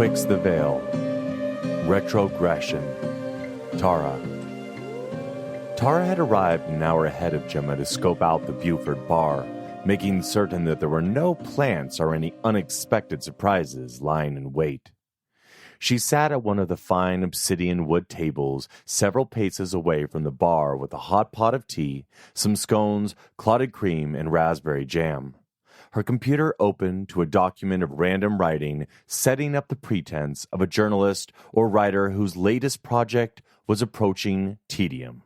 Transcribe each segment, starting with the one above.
Betwixt the Veil, Retrogression, Tara. Tara had arrived an hour ahead of Gemma to scope out the Buford bar, making certain that there were no plants or any unexpected surprises lying in wait. She sat at one of the fine obsidian wood tables several paces away from the bar with a hot pot of tea, some scones, clotted cream, and raspberry jam. Her computer opened to a document of random writing, setting up the pretense of a journalist or writer whose latest project was approaching tedium.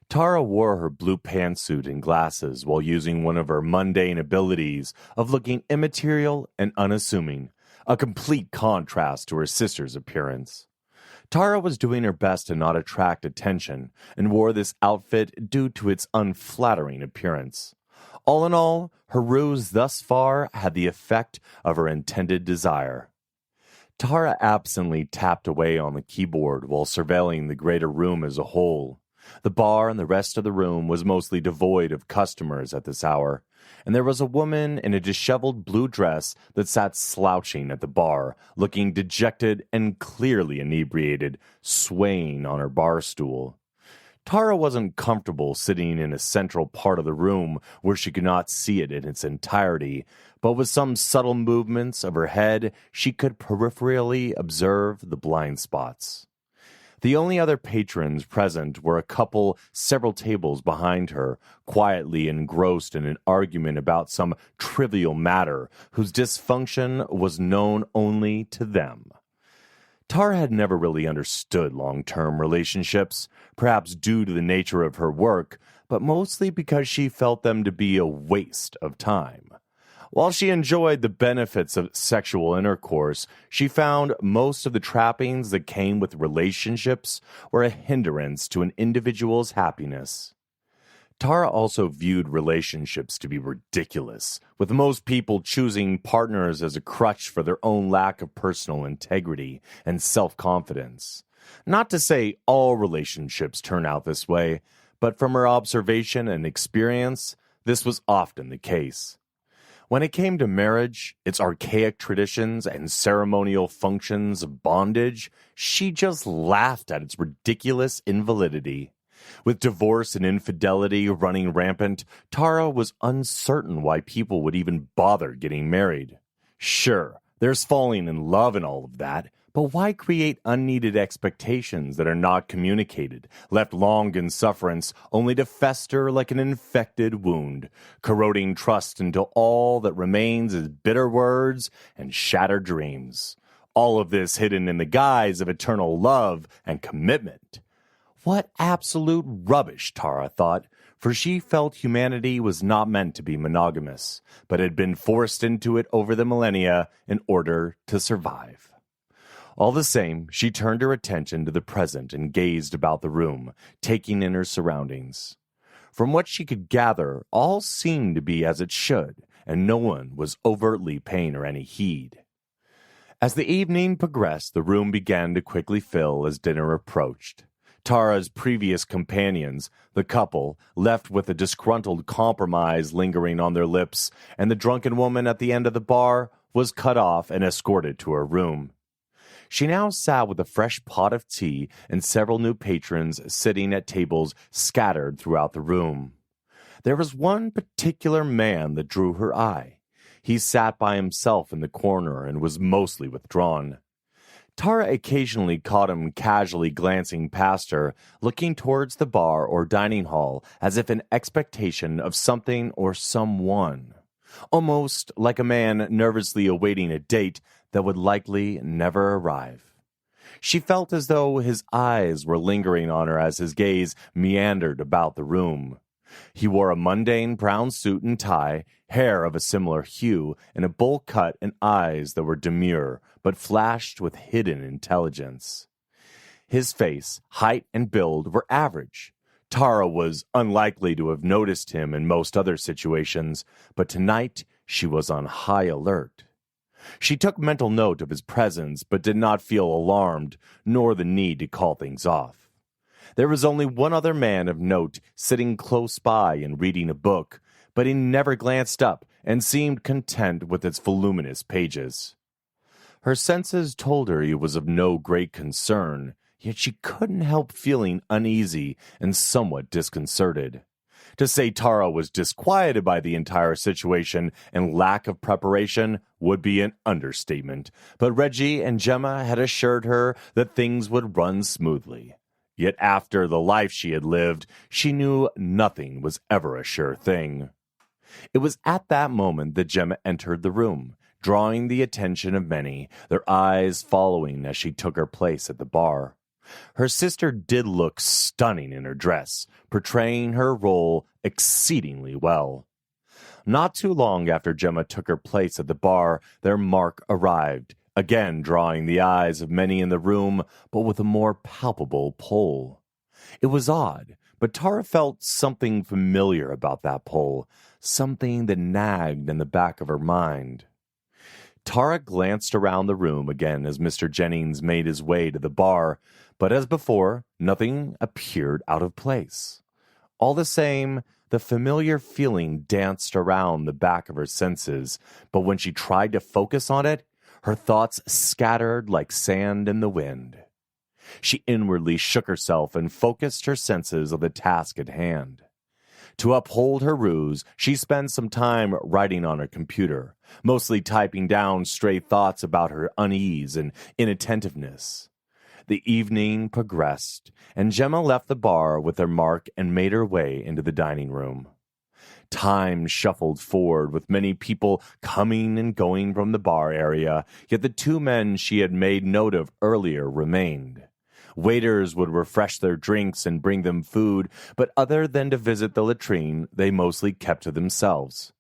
Tara wore her blue pantsuit and glasses while using one of her mundane abilities of looking immaterial and unassuming, a complete contrast to her sister's appearance. Tara was doing her best to not attract attention and wore this outfit due to its unflattering appearance. All in all, her ruse thus far had the effect of her intended desire. Tara absently tapped away on the keyboard while surveilling the greater room as a whole. The bar and the rest of the room was mostly devoid of customers at this hour, and there was a woman in a disheveled blue dress that sat slouching at the bar, looking dejected and clearly inebriated, swaying on her bar stool. Tara wasn't comfortable sitting in a central part of the room where she could not see it in its entirety, but with some subtle movements of her head, she could peripherally observe the blind spots. The only other patrons present were a couple several tables behind her, quietly engrossed in an argument about some trivial matter whose dysfunction was known only to them. Tara had never really understood long-term relationships, perhaps due to the nature of her work, but mostly because she felt them to be a waste of time. While she enjoyed the benefits of sexual intercourse, she found most of the trappings that came with relationships were a hindrance to an individual's happiness. Tara also viewed relationships to be ridiculous, with most people choosing partners as a crutch for their own lack of personal integrity and self-confidence. Not to say all relationships turn out this way, but from her observation and experience, this was often the case. When it came to marriage, its archaic traditions and ceremonial functions of bondage, she just laughed at its ridiculous invalidity. With divorce and infidelity running rampant, Tara was uncertain why people would even bother getting married. Sure, there's falling in love and all of that, but why create unneeded expectations that are not communicated, left long in sufferance, only to fester like an infected wound, corroding trust until all that remains is bitter words and shattered dreams? All of this hidden in the guise of eternal love and commitment. What absolute rubbish, Tara thought, for she felt humanity was not meant to be monogamous, but had been forced into it over the millennia in order to survive. All the same, she turned her attention to the present and gazed about the room, taking in her surroundings. From what she could gather, all seemed to be as it should, and no one was overtly paying her any heed. As the evening progressed, the room began to quickly fill as dinner approached. Tara's previous companions, the couple, left with a disgruntled compromise lingering on their lips, and the drunken woman at the end of the bar was cut off and escorted to her room. She now sat with a fresh pot of tea and several new patrons sitting at tables scattered throughout the room. There was one particular man that drew her eye. He sat by himself in the corner and was mostly withdrawn. Tara occasionally caught him casually glancing past her, looking towards the bar or dining hall as if in expectation of something or someone. Almost like a man nervously awaiting a date that would likely never arrive. She felt as though his eyes were lingering on her as his gaze meandered about the room. He wore a mundane brown suit and tie, hair of a similar hue, and a bowl cut and eyes that were demure, but flashed with hidden intelligence. His face, height, and build were average. Tara was unlikely to have noticed him in most other situations, but tonight she was on high alert. She took mental note of his presence, but did not feel alarmed, nor the need to call things off. There was only one other man of note sitting close by and reading a book, but he never glanced up and seemed content with its voluminous pages. Her senses told her he was of no great concern, yet she couldn't help feeling uneasy and somewhat disconcerted. To say Tara was disquieted by the entire situation and lack of preparation would be an understatement, but Reggie and Gemma had assured her that things would run smoothly. Yet after the life she had lived, she knew nothing was ever a sure thing. It was at that moment that Gemma entered the room, drawing the attention of many, their eyes following as she took her place at the bar. Her sister did look stunning in her dress, portraying her role exceedingly well. Not too long after Gemma took her place at the bar, their Mark arrived, again drawing the eyes of many in the room, but with a more palpable pull. It was odd, but Tara felt something familiar about that pull, something that nagged in the back of her mind. Tara glanced around the room again as Mr. Jennings made his way to the bar, but as before, nothing appeared out of place. All the same, the familiar feeling danced around the back of her senses, but when she tried to focus on it, her thoughts scattered like sand in the wind. She inwardly shook herself and focused her senses on the task at hand. To uphold her ruse, she spent some time writing on her computer, mostly typing down stray thoughts about her unease and inattentiveness. The evening progressed, and Gemma left the bar with her Mark and made her way into the dining room. Time shuffled forward with many people coming and going from the bar area, yet the two men she had made note of earlier remained. Waiters would refresh their drinks and bring them food, but other than to visit the latrine, they mostly kept to themselves.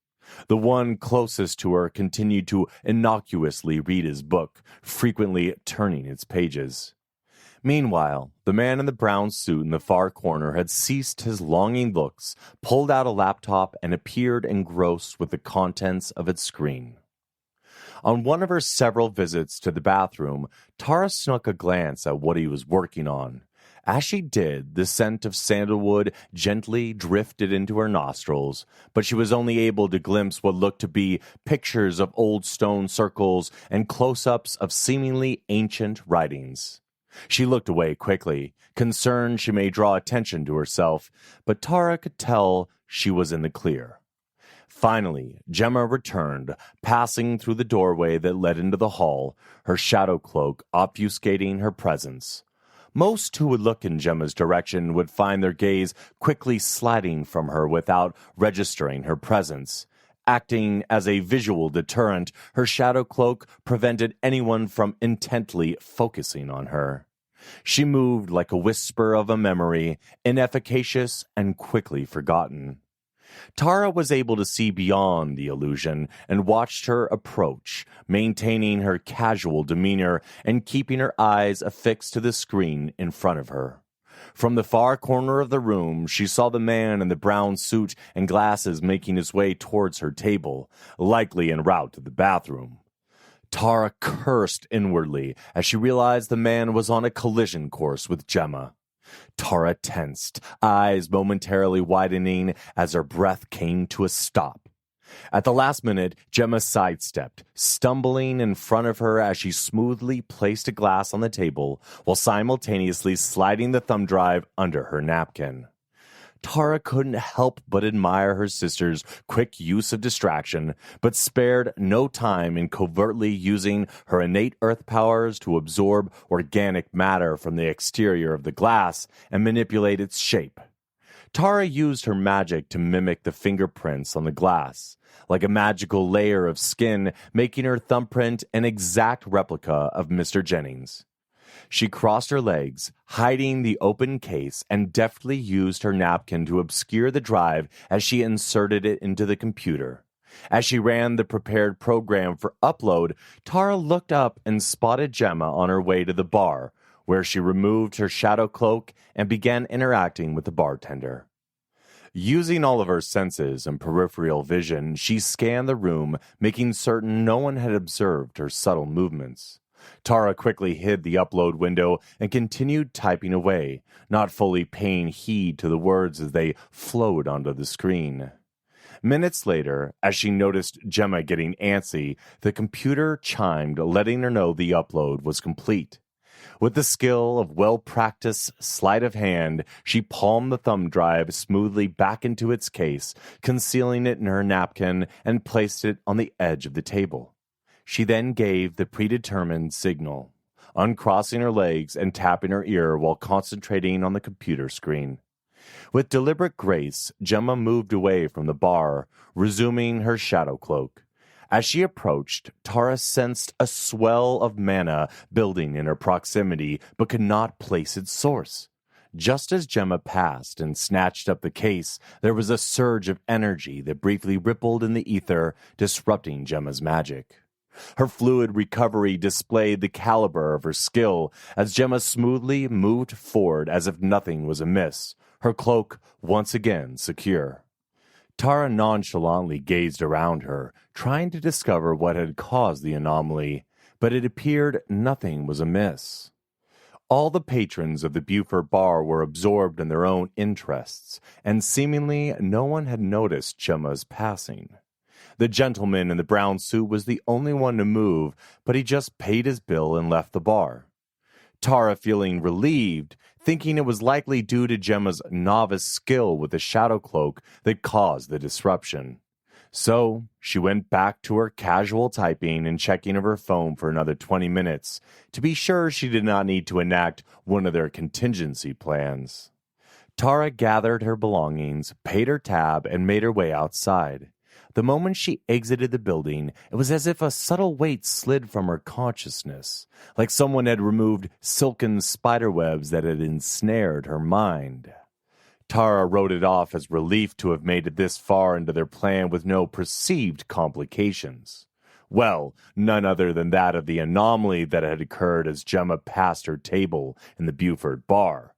The one closest to her continued to innocuously read his book, frequently turning its pages. Meanwhile, the man in the brown suit in the far corner had ceased his longing looks, pulled out a laptop, and appeared engrossed with the contents of its screen. On one of her several visits to the bathroom, Tara snuck a glance at what he was working on. As she did, the scent of sandalwood gently drifted into her nostrils, but she was only able to glimpse what looked to be pictures of old stone circles and close-ups of seemingly ancient writings. She looked away quickly, concerned she may draw attention to herself, but Tara could tell she was in the clear. Finally, Gemma returned, passing through the doorway that led into the hall, her shadow cloak obfuscating her presence. Most who would look in Gemma's direction would find their gaze quickly sliding from her without registering her presence. Acting as a visual deterrent, her shadow cloak prevented anyone from intently focusing on her. She moved like a whisper of a memory, inefficacious and quickly forgotten. Tara was able to see beyond the illusion and watched her approach, maintaining her casual demeanor and keeping her eyes affixed to the screen in front of her. From the far corner of the room, she saw the man in the brown suit and glasses making his way towards her table, likely en route to the bathroom. Tara cursed inwardly as she realized the man was on a collision course with Gemma. Tara tensed, eyes momentarily widening as her breath came to a stop. At the last minute, Gemma sidestepped, stumbling in front of her as she smoothly placed a glass on the table while simultaneously sliding the thumb drive under her napkin. Tara couldn't help but admire her sister's quick use of distraction, but spared no time in covertly using her innate earth powers to absorb organic matter from the exterior of the glass and manipulate its shape. Tara used her magic to mimic the fingerprints on the glass, like a magical layer of skin, making her thumbprint an exact replica of Mr. Jennings. She crossed her legs, hiding the open case, and deftly used her napkin to obscure the drive as she inserted it into the computer. As she ran the prepared program for upload, Tara looked up and spotted Gemma on her way to the bar, where she removed her shadow cloak and began interacting with the bartender. Using all of her senses and peripheral vision, she scanned the room, making certain no one had observed her subtle movements. Tara quickly hid the upload window and continued typing away, not fully paying heed to the words as they flowed onto the screen. Minutes later, as she noticed Gemma getting antsy, the computer chimed, letting her know the upload was complete. With the skill of well-practiced sleight of hand, she palmed the thumb drive smoothly back into its case, concealing it in her napkin, and placed it on the edge of the table. She then gave the predetermined signal, uncrossing her legs and tapping her ear while concentrating on the computer screen. With deliberate grace, Gemma moved away from the bar, resuming her shadow cloak. As she approached, Tara sensed a swell of mana building in her proximity, but could not place its source. Just as Gemma passed and snatched up the case, there was a surge of energy that briefly rippled in the ether, disrupting Gemma's magic. Her fluid recovery displayed the caliber of her skill as Gemma smoothly moved forward as if nothing was amiss, her cloak once again secure. Tara nonchalantly gazed around her, trying to discover what had caused the anomaly, but it appeared nothing was amiss. All the patrons of the Beaufort bar were absorbed in their own interests, and seemingly no one had noticed Gemma's passing. The gentleman in the brown suit was the only one to move, but he just paid his bill and left the bar. Tara, feeling relieved, thinking it was likely due to Gemma's novice skill with the shadow cloak that caused the disruption. So she went back to her casual typing and checking of her phone for another 20 minutes to be sure she did not need to enact one of their contingency plans. Tara gathered her belongings, paid her tab, and made her way outside. The moment she exited the building, it was as if a subtle weight slid from her consciousness, like someone had removed silken spiderwebs that had ensnared her mind. Tara wrote it off as relief to have made it this far into their plan with no perceived complications. Well, none other than that of the anomaly that had occurred as Gemma passed her table in the Beaufort bar.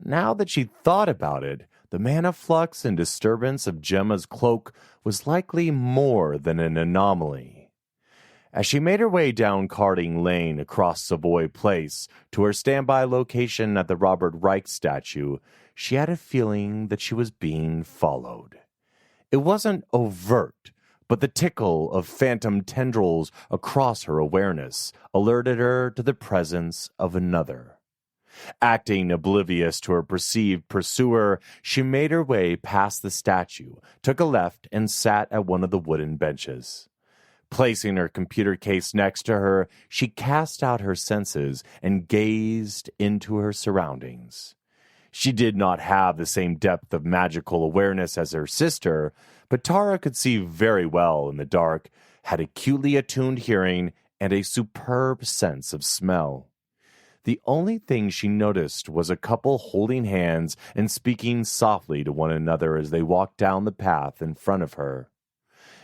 Now that she thought about it, the mana flux and disturbance of Gemma's cloak was likely more than an anomaly. As she made her way down Carding Lane across Savoy Place to her standby location at the Robert Reich statue, she had a feeling that she was being followed. It wasn't overt, but the tickle of phantom tendrils across her awareness alerted her to the presence of another. Acting oblivious to her perceived pursuer, she made her way past the statue, took a left, and sat at one of the wooden benches. Placing her computer case next to her, she cast out her senses and gazed into her surroundings. She did not have the same depth of magical awareness as her sister, but Tara could see very well in the dark, had acutely attuned hearing, and a superb sense of smell. The only thing she noticed was a couple holding hands and speaking softly to one another as they walked down the path in front of her.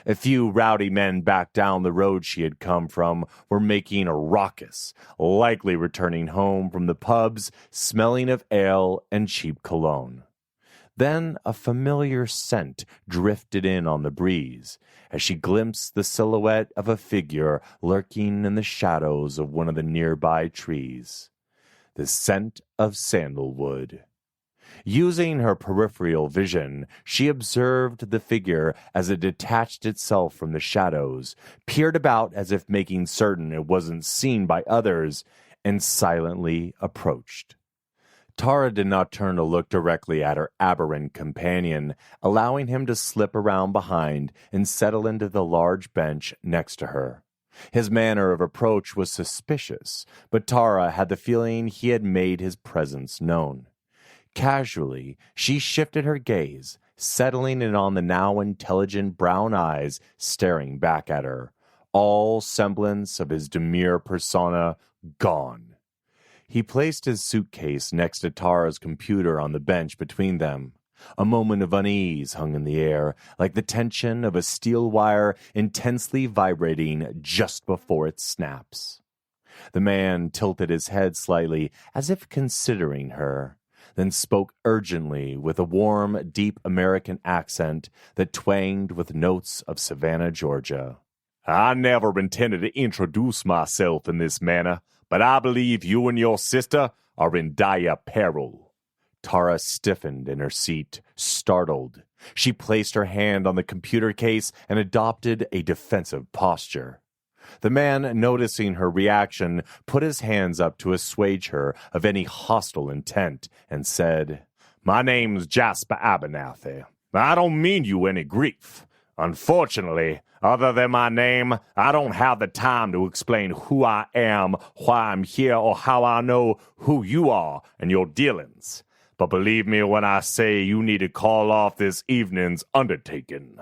A few rowdy men back down the road she had come from were making a ruckus, likely returning home from the pubs, smelling of ale and cheap cologne. Then a familiar scent drifted in on the breeze, as she glimpsed the silhouette of a figure lurking in the shadows of one of the nearby trees. The scent of sandalwood. Using her peripheral vision, she observed the figure as it detached itself from the shadows, peered about as if making certain it wasn't seen by others, and silently approached. Tara did not turn to look directly at her aberrant companion, allowing him to slip around behind and settle into the large bench next to her. His manner of approach was suspicious, but Tara had the feeling he had made his presence known. Casually, she shifted her gaze, settling it on the now intelligent brown eyes staring back at her, all semblance of his demure persona gone. He placed his suitcase next to Tara's computer on the bench between them. A moment of unease hung in the air, like the tension of a steel wire intensely vibrating just before it snaps. The man tilted his head slightly, as if considering her, then spoke urgently with a warm, deep American accent that twanged with notes of Savannah, Georgia. "I never intended to introduce myself in this manner, but I believe you and your sister are in dire peril." Tara stiffened in her seat, startled. She placed her hand on the computer case and adopted a defensive posture. The man, noticing her reaction, put his hands up to assuage her of any hostile intent and said, "My name's Jasper Abernathy. I don't mean you any grief. Unfortunately, other than my name, I don't have the time to explain who I am, why I'm here, or how I know who you are and your dealings. But believe me when I say you need to call off this evening's undertaking."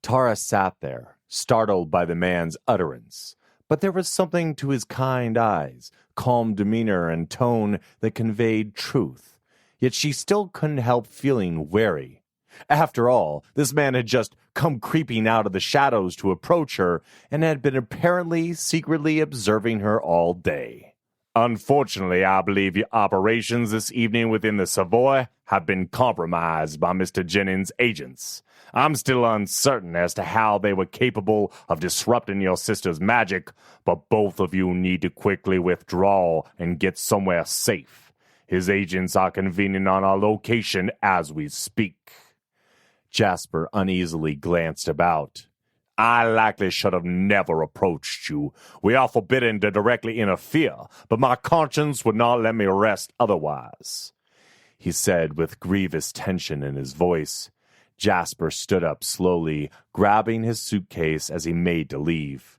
Tara sat there, startled by the man's utterance, but there was something to his kind eyes, calm demeanor, and tone that conveyed truth. Yet she still couldn't help feeling wary. After all, this man had just come creeping out of the shadows to approach her and had been apparently secretly observing her all day. "Unfortunately, I believe your operations this evening within the Savoy have been compromised by Mr. Jennings' agents. I'm still uncertain as to how they were capable of disrupting your sister's magic, but both of you need to quickly withdraw and get somewhere safe. His agents are convening on our location as we speak." Jasper uneasily glanced about. "I likely should have never approached you. We are forbidden to directly interfere, but my conscience would not let me rest otherwise," he said with grievous tension in his voice. Jasper stood up slowly, grabbing his suitcase as he made to leave.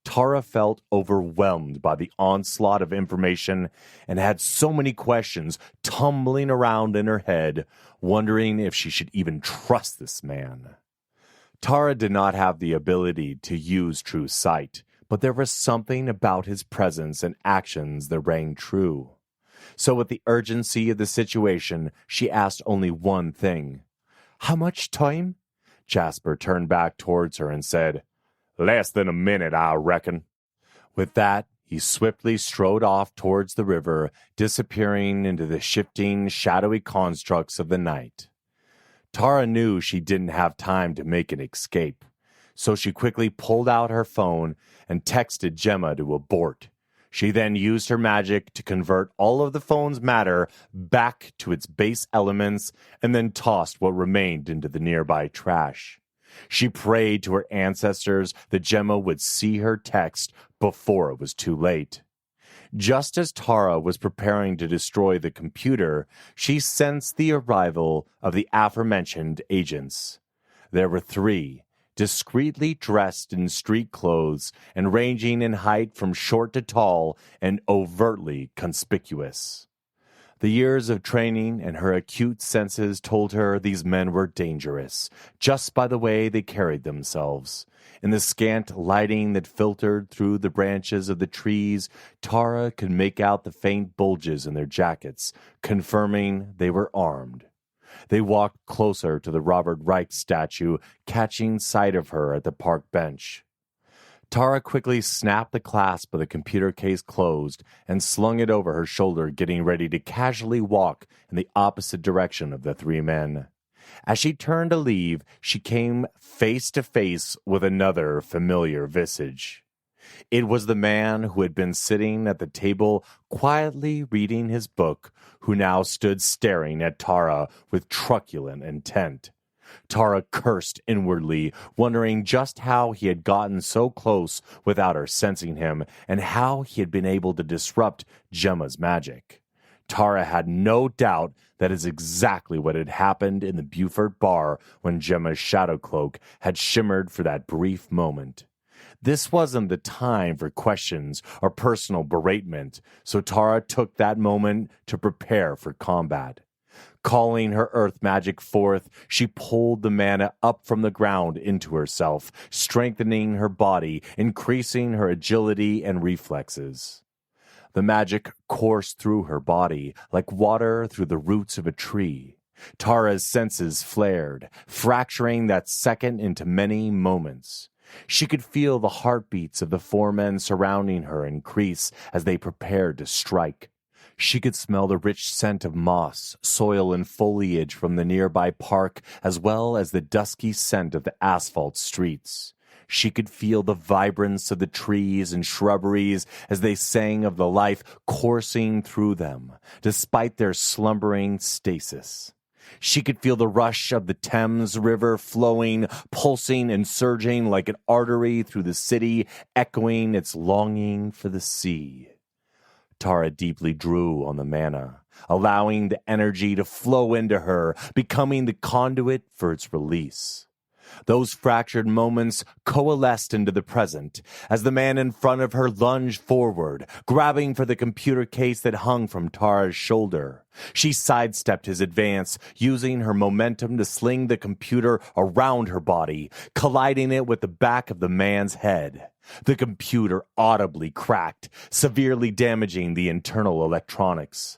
Tara felt overwhelmed by the onslaught of information and had so many questions tumbling around in her head, wondering if she should even trust this man. Tara did not have the ability to use true sight, but there was something about his presence and actions that rang true. So with the urgency of the situation, she asked only one thing. "How much time?" Jasper turned back towards her and said, "Less than a minute, I reckon." With that, he swiftly strode off towards the river, disappearing into the shifting, shadowy constructs of the night. Tara knew she didn't have time to make an escape, so she quickly pulled out her phone and texted Gemma to abort. She then used her magic to convert all of the phone's matter back to its base elements and then tossed what remained into the nearby trash. She prayed to her ancestors that Gemma would see her text before it was too late. Just as Tara was preparing to destroy the computer, she sensed the arrival of the aforementioned agents. There were 3, discreetly dressed in street clothes and ranging in height from short to tall and overtly conspicuous. The years of training and her acute senses told her these men were dangerous, just by the way they carried themselves. In the scant lighting that filtered through the branches of the trees, Tara could make out the faint bulges in their jackets, confirming they were armed. They walked closer to the Robert Reich statue, catching sight of her at the park bench. Tara quickly snapped the clasp of the computer case closed and slung it over her shoulder, getting ready to casually walk in the opposite direction of the 3 men. As she turned to leave, she came face to face with another familiar visage. It was the man who had been sitting at the table quietly reading his book, who now stood staring at Tara with truculent intent. Tara cursed inwardly, wondering just how he had gotten so close without her sensing him, and how he had been able to disrupt Gemma's magic. Tara had no doubt that is exactly what had happened in the Beaufort bar when Gemma's shadow cloak had shimmered for that brief moment. This wasn't the time for questions or personal beratement, so Tara took that moment to prepare for combat. Calling her earth magic forth, she pulled the mana up from the ground into herself, strengthening her body, increasing her agility and reflexes. The magic coursed through her body like water through the roots of a tree. Tara's senses flared, fracturing that second into many moments. She could feel the heartbeats of the 4 men surrounding her increase as they prepared to strike. She could smell the rich scent of moss, soil, and foliage from the nearby park, as well as the dusky scent of the asphalt streets. She could feel the vibrance of the trees and shrubberies as they sang of the life coursing through them, despite their slumbering stasis. She could feel the rush of the Thames River flowing, pulsing and surging like an artery through the city, echoing its longing for the sea. Tara deeply drew on the mana, allowing the energy to flow into her, becoming the conduit for its release. Those fractured moments coalesced into the present as the man in front of her lunged forward, grabbing for the computer case that hung from Tara's shoulder. She sidestepped his advance, using her momentum to sling the computer around her body, colliding it with the back of the man's head. The computer audibly cracked, severely damaging the internal electronics.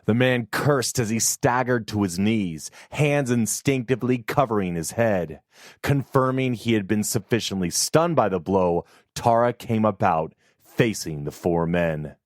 The man cursed as he staggered to his knees, hands instinctively covering his head. Confirming he had been sufficiently stunned by the blow, Tara came about, facing the four men.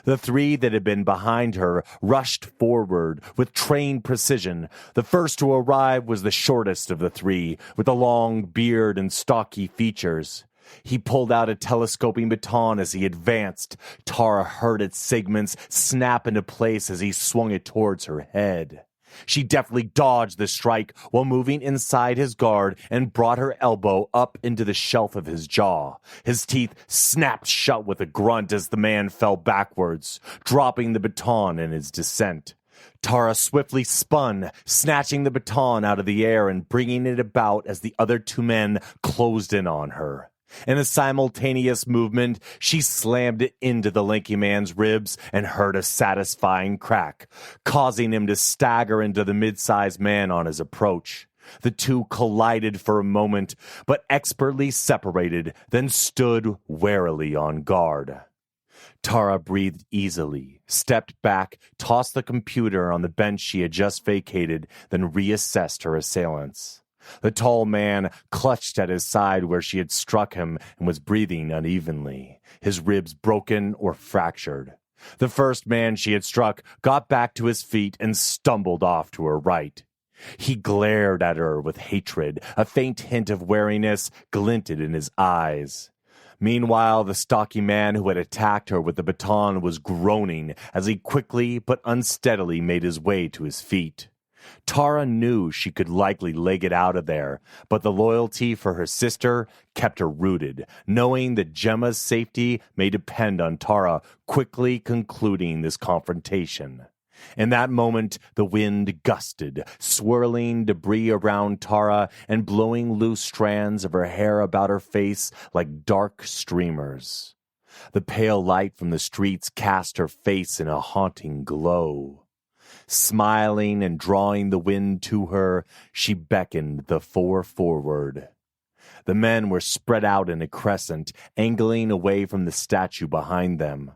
The three that had been behind her rushed forward with trained precision. The first to arrive was the shortest of the three, with a long beard and stocky features. He pulled out a telescoping baton as he advanced. Tara heard its segments snap into place as he swung it towards her head. She deftly dodged the strike while moving inside his guard and brought her elbow up into the shelf of his jaw. His teeth snapped shut with a grunt as the man fell backwards, dropping the baton in his descent. Tara swiftly spun, snatching the baton out of the air and bringing it about as the other two men closed in on her. In a simultaneous movement, she slammed it into the lanky man's ribs and heard a satisfying crack, causing him to stagger into the mid-sized man on his approach. The two collided for a moment, but expertly separated, then stood warily on guard. Tara breathed easily, stepped back, tossed the computer on the bench she had just vacated, then reassessed her assailants. The tall man clutched at his side where she had struck him and was breathing unevenly, his ribs broken or fractured. The first man she had struck got back to his feet and stumbled off to her right. He glared at her with hatred. A faint hint of wariness glinted in his eyes. Meanwhile, the stocky man who had attacked her with the baton was groaning as he quickly but unsteadily made his way to his feet. Tara knew she could likely leg it out of there, but the loyalty for her sister kept her rooted, knowing that Gemma's safety may depend on Tara quickly concluding this confrontation. In that moment, the wind gusted, swirling debris around Tara and blowing loose strands of her hair about her face like dark streamers. The pale light from the streets cast her face in a haunting glow. Smiling and drawing the wind to her, she beckoned the four forward. The men were spread out in a crescent, angling away from the statue behind them.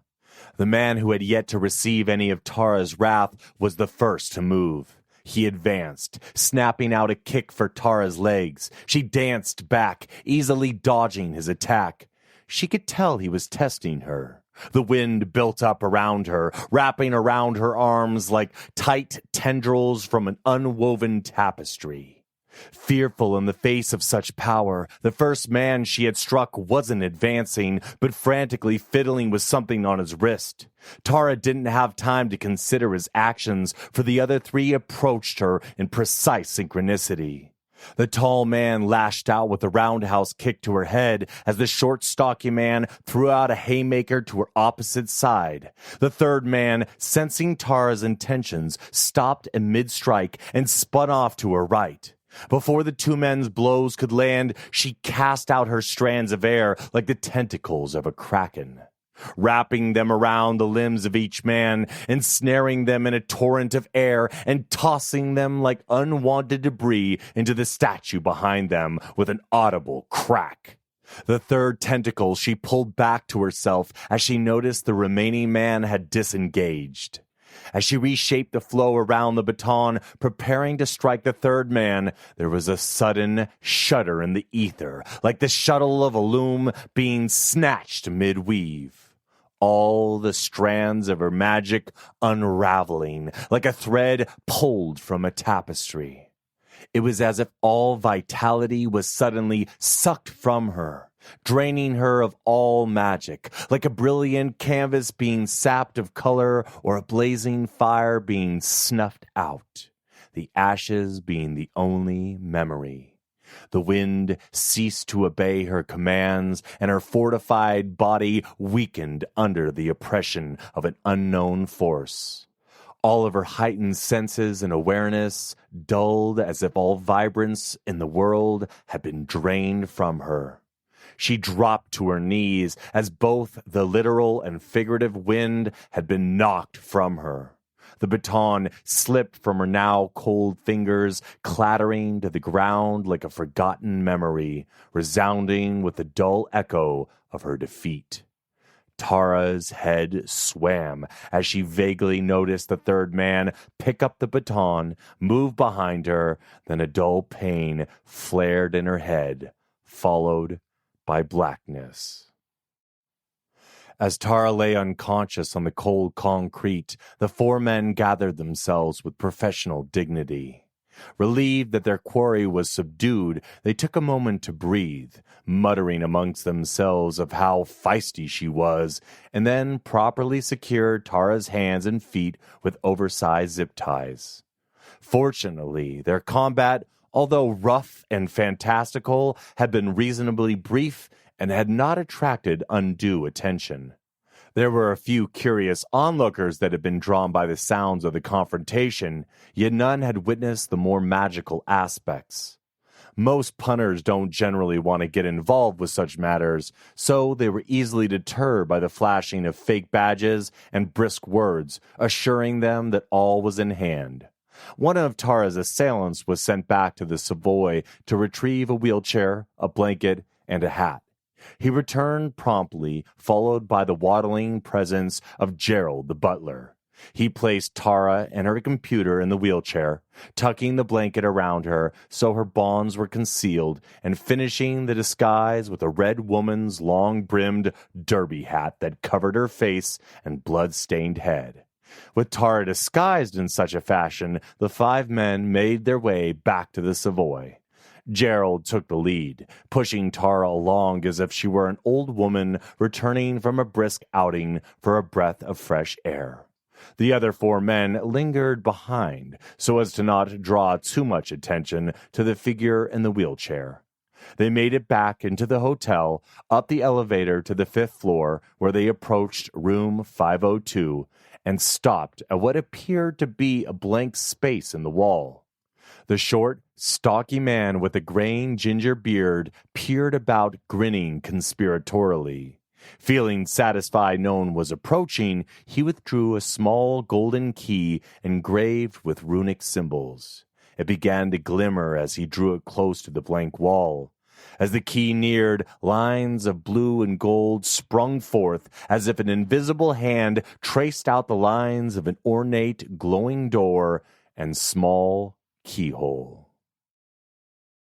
The man who had yet to receive any of Tara's wrath was the first to move. He advanced, snapping out a kick for Tara's legs. She danced back, easily dodging his attack. She could tell he was testing her. The wind built up around her, wrapping around her arms like tight tendrils from an unwoven tapestry. Fearful in the face of such power, the first man she had struck wasn't advancing, but frantically fiddling with something on his wrist. Tara didn't have time to consider his actions, for the other three approached her in precise synchronicity. The tall man lashed out with a roundhouse kick to her head as the short, stocky man threw out a haymaker to her opposite side. The third man, sensing Tara's intentions, stopped in mid-strike and spun off to her right. Before the two men's blows could land, she cast out her strands of air like the tentacles of a kraken, wrapping them around the limbs of each man, ensnaring them in a torrent of air, and tossing them like unwanted debris into the statue behind them with an audible crack. The third tentacle she pulled back to herself as she noticed the remaining man had disengaged. As she reshaped the flow around the baton, preparing to strike the third man, there was a sudden shudder in the ether, like the shuttle of a loom being snatched mid-weave. All the strands of her magic unraveling, like a thread pulled from a tapestry. It was as if all vitality was suddenly sucked from her, draining her of all magic, like a brilliant canvas being sapped of color or a blazing fire being snuffed out. the ashes being the only memory. The wind ceased to obey her commands, and her fortified body weakened under the oppression of an unknown force. All of her heightened senses and awareness dulled as if all vibrance in the world had been drained from her. She dropped to her knees as both the literal and figurative wind had been knocked from her. The baton slipped from her now cold fingers, clattering to the ground like a forgotten memory, resounding with the dull echo of her defeat. Tara's head swam as she vaguely noticed the third man pick up the baton, move behind her, then a dull pain flared in her head, followed by blackness. As Tara lay unconscious on the cold concrete, the four men gathered themselves with professional dignity. Relieved that their quarry was subdued, they took a moment to breathe, muttering amongst themselves of how feisty she was, and then properly secured Tara's hands and feet with oversized zip ties. Fortunately, their combat, although rough and fantastical, had been reasonably brief and had not attracted undue attention. There were a few curious onlookers that had been drawn by the sounds of the confrontation, yet none had witnessed the more magical aspects. Most punters don't generally want to get involved with such matters, so they were easily deterred by the flashing of fake badges and brisk words, assuring them that all was in hand. One of Tara's assailants was sent back to the Savoy to retrieve a wheelchair, a blanket, and a hat. He returned promptly, followed by the waddling presence of Gerald the butler. He placed Tara and her computer in the wheelchair, tucking the blanket around her so her bonds were concealed, and finishing the disguise with a red woman's long-brimmed derby hat that covered her face and blood-stained head. With Tara disguised in such a fashion, the five men made their way back to the Savoy. Gerald took the lead, pushing Tara along as if she were an old woman returning from a brisk outing for a breath of fresh air. The other four men lingered behind so as to not draw too much attention to the figure in the wheelchair. They made it back into the hotel, up the elevator to the 5th floor, where they approached room 502 and stopped at what appeared to be a blank space in the wall. The short, stocky man with a graying ginger beard peered about, grinning conspiratorially. Feeling satisfied no one was approaching, he withdrew a small golden key engraved with runic symbols. It began to glimmer as he drew it close to the blank wall. As the key neared, lines of blue and gold sprung forth as if an invisible hand traced out the lines of an ornate, glowing door and small keyhole.